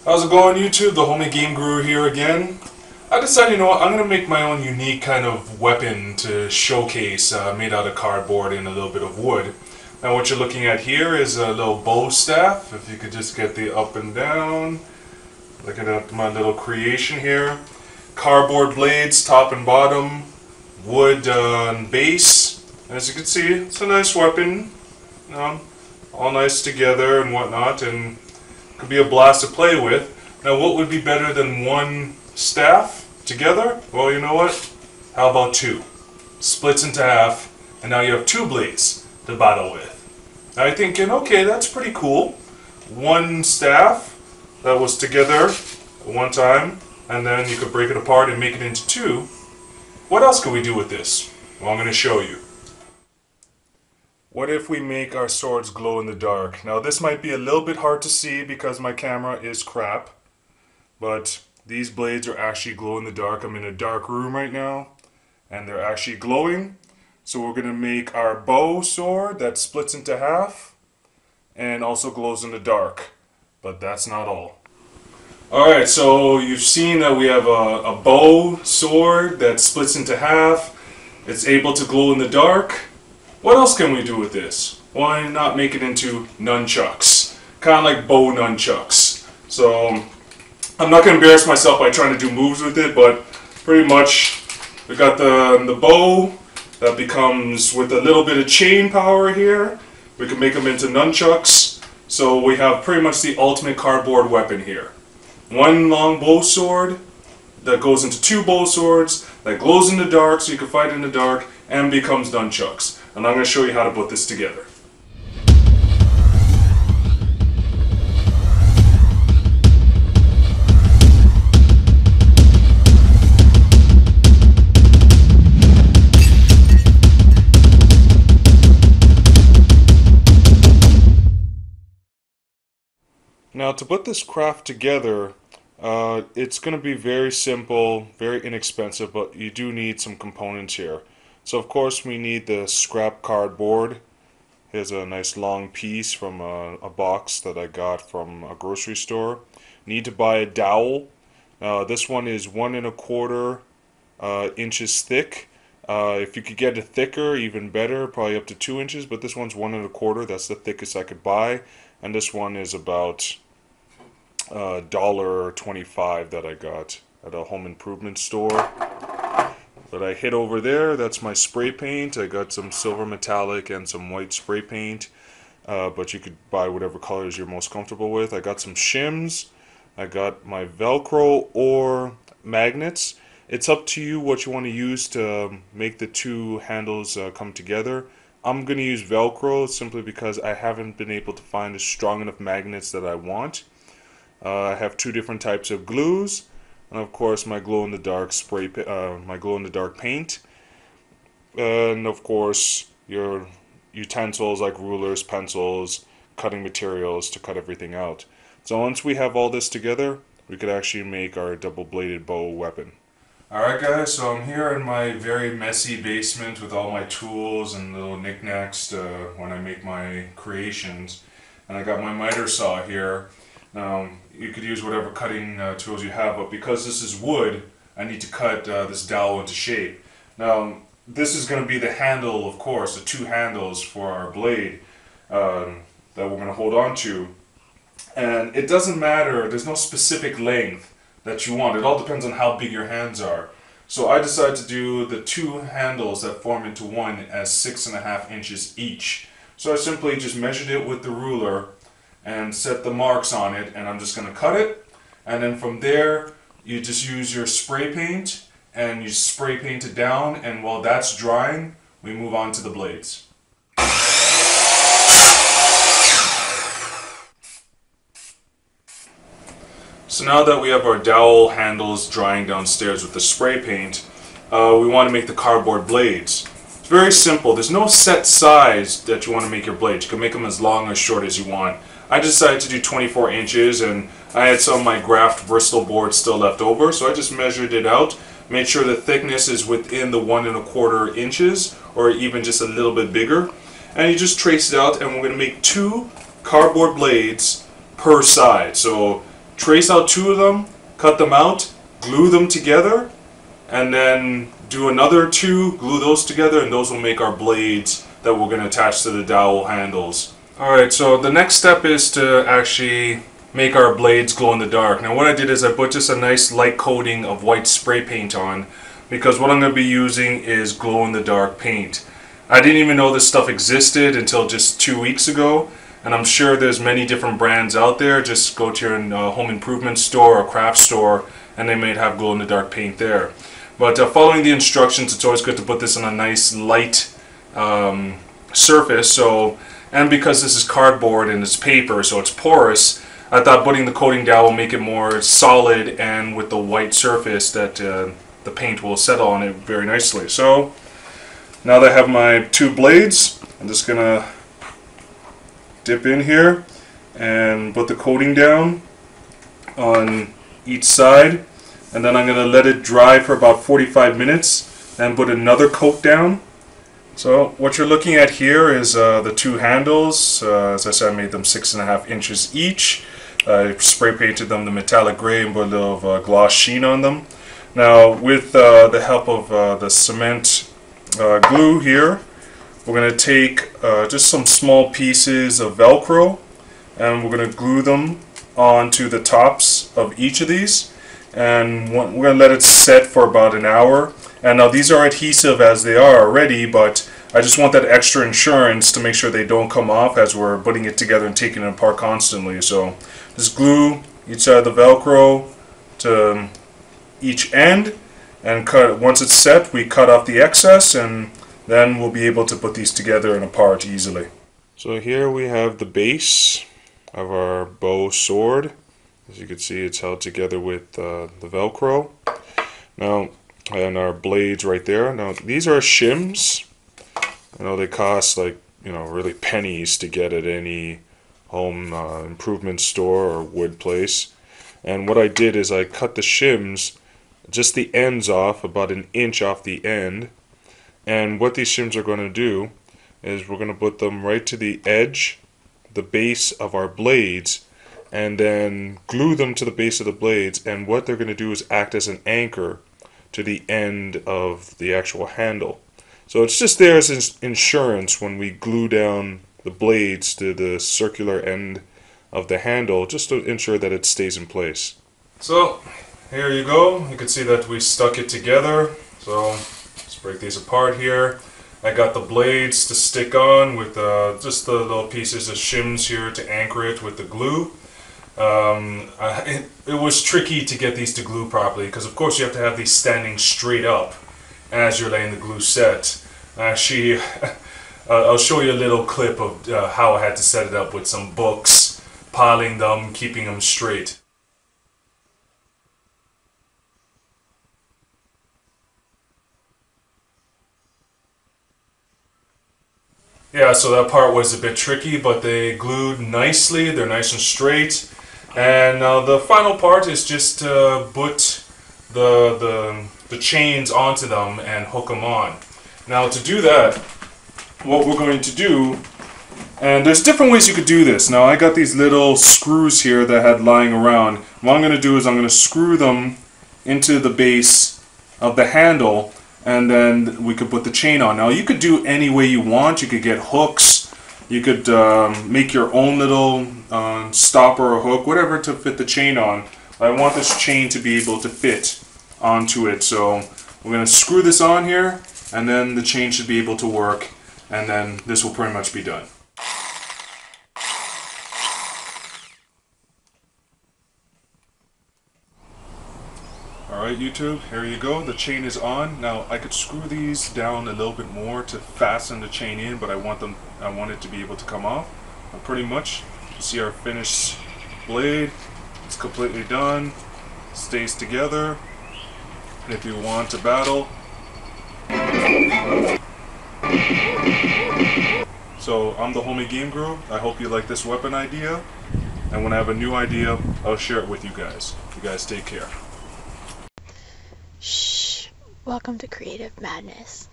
How's it going, YouTube? The Homie Game Guru here again. I decided, you know what, I'm going to make my own unique kind of weapon to showcase, made out of cardboard and a little bit of wood. Now what you're looking at here is a little bow staff. If you could just get the up and down. Looking at my little creation here. Cardboard blades, top and bottom. Wood base. As you can see, it's a nice weapon. You know, all nice together and whatnot, and could be a blast to play with. Now what would be better than one staff together? Well, you know what? How about two? Splits into half, and now you have two blades to battle with. Now you're thinking, okay, that's pretty cool. One staff that was together at one time, and then you could break it apart and make it into two. What else could we do with this? Well, I'm going to show you. What if we make our swords glow in the dark? Now this might be a little bit hard to see because my camera is crap, but these blades are actually glow in the dark. I'm in a dark room right now, and they're actually glowing. So we're going to make our bow sword that splits into half and also glows in the dark. But that's not all. Alright, so you've seen that we have a bow sword that splits into half. It's able to glow in the dark. What else can we do with this? Why not make it into nunchucks? Kind of like bow nunchucks. So I'm not going to embarrass myself by trying to do moves with it, but pretty much we got the bow that becomes with a little bit of chain power here. We can make them into nunchucks. So we have pretty much the ultimate cardboard weapon here. One long bow sword that goes into two bow swords that glows in the dark so you can fight in the dark and becomes nunchucks. And I'm going to show you how to put this together. Now to put this craft together, it's going to be very simple, very inexpensive, but you do need some components here. So of course we need the scrap cardboard. Here's a nice long piece from a box that I got from a grocery store. Need to buy a dowel. This one is 1 1/4 inches thick. If you could get it thicker, even better, probably up to 2 inches, but this one's 1 1/4. That's the thickest I could buy. And this one is about $1.25 that I got at a home improvement store. That I hid over there, that's my spray paint. I got some silver metallic and some white spray paint, but you could buy whatever colors you're most comfortable with. I got some shims, I got my Velcro or magnets. It's up to you what you want to use to make the two handles come together. I'm going to use Velcro simply because I haven't been able to find the strong enough magnets that I want. I have two different types of glues. And of course my glow-in-the-dark my glow-in-the-dark paint, and of course your utensils like rulers, pencils, cutting materials to cut everything out. So once we have all this together, we could actually make our double-bladed bow weapon. Alright guys, so I'm here in my very messy basement with all my tools and little knickknacks when I make my creations, and I got my miter saw here. Now, you could use whatever cutting tools you have, but because this is wood, I need to cut this dowel into shape. Now, this is going to be the handle, of course, the two handles for our blade that we're going to hold on to. And it doesn't matter, there's no specific length that you want. It all depends on how big your hands are. So I decided to do the two handles that form into one as 6.5 inches each. So I simply just measured it with the ruler and set the marks on it, and I'm just going to cut it, and then from there you just use your spray paint and you spray paint it down, and while that's drying we move on to the blades. So now that we have our dowel handles drying downstairs with the spray paint, we want to make the cardboard blades. It's very simple. There's no set size that you want to make your blades. You can make them as long or short as you want. I decided to do 24 inches, and I had some of my graphed Bristol board still left over, so I just measured it out, made sure the thickness is within the 1 1/4 inches, or even just a little bit bigger, and you just trace it out, and we're going to make two cardboard blades per side. So trace out 2 of them, cut them out, glue them together, and then do another 2, glue those together, and those will make our blades that we're going to attach to the dowel handles. Alright, so the next step is to actually make our blades glow in the dark. Now what I did is I put just a nice light coating of white spray paint on, because what I'm going to be using is glow in the dark paint. I didn't even know this stuff existed until just 2 weeks ago, and I'm sure there's many different brands out there. Just go to your home improvement store or craft store and they might have glow in the dark paint there. But following the instructions, it's always good to put this on a nice light surface. And because this is cardboard and it's paper, so it's porous, I thought putting the coating down will make it more solid, and with the white surface that the paint will settle on it very nicely. So now that I have my 2 blades, I'm just gonna dip in here and put the coating down on each side, and then I'm gonna let it dry for about 45 minutes and put another coat down. So what you're looking at here is the 2 handles. As I said, I made them 6.5 inches each. I spray painted them the metallic gray and put a little gloss sheen on them. Now with the help of the cement glue here, we're going to take just some small pieces of Velcro, and we're going to glue them onto the tops of each of these, and we're going to let it set for about an hour. And now these are adhesive as they are already, but I just want that extra insurance to make sure they don't come off as we're putting it together and taking it apart constantly. So just glue each side of the Velcro to each end, and cut. Once it's set, we cut off the excess, and then we'll be able to put these together and apart easily. So here we have the base of our bow sword. As you can see, it's held together with the Velcro. Now, and our blades right there. Now these are shims. I know they cost like, really pennies to get at any home improvement store or wood place. And what I did is I cut the shims, just the ends off, about 1 inch off the end. And what these shims are going to do is we're going to put them right to the edge, the base of our blades, and then glue them to the base of the blades. And what they're going to do is act as an anchor to the end of the actual handle. So it's just there as insurance when we glue down the blades to the circular end of the handle, just to ensure that it stays in place. So here you go. You can see that we stuck it together. So let's break these apart here. I got the blades to stick on with just the little pieces of shims here to anchor it with the glue. It was tricky to get these to glue properly, because of course you have to have these standing straight up as you're laying the glue set. Actually, I'll show you a little clip of how I had to set it up with some books, piling them, keeping them straight. Yeah, so that part was a bit tricky, but they glued nicely. They're nice and straight. And now the final part is just to put the chains onto them and hook them on. Now to do that, what we're going to do, and there's different ways you could do this. Now I got these little screws here that I had lying around. What I'm going to do is I'm going to screw them into the base of the handle, and then we could put the chain on. Now you could do any way you want. You could get hooks, you could make your own little stopper or hook, whatever to fit the chain on. But I want this chain to be able to fit onto it, so we're going to screw this on here, and then the chain should be able to work, and then this will pretty much be done. Alright YouTube, here you go, the chain is on. Now I could screw these down a little bit more to fasten the chain in, but I want it to be able to come off. And pretty much, you see our finished blade, it's completely done, stays together. And if you want to battle. So I'm the Homie Game Guru. I hope you like this weapon idea, and when I have a new idea, I'll share it with you guys. You guys take care. Shh. Welcome to Creative Madness.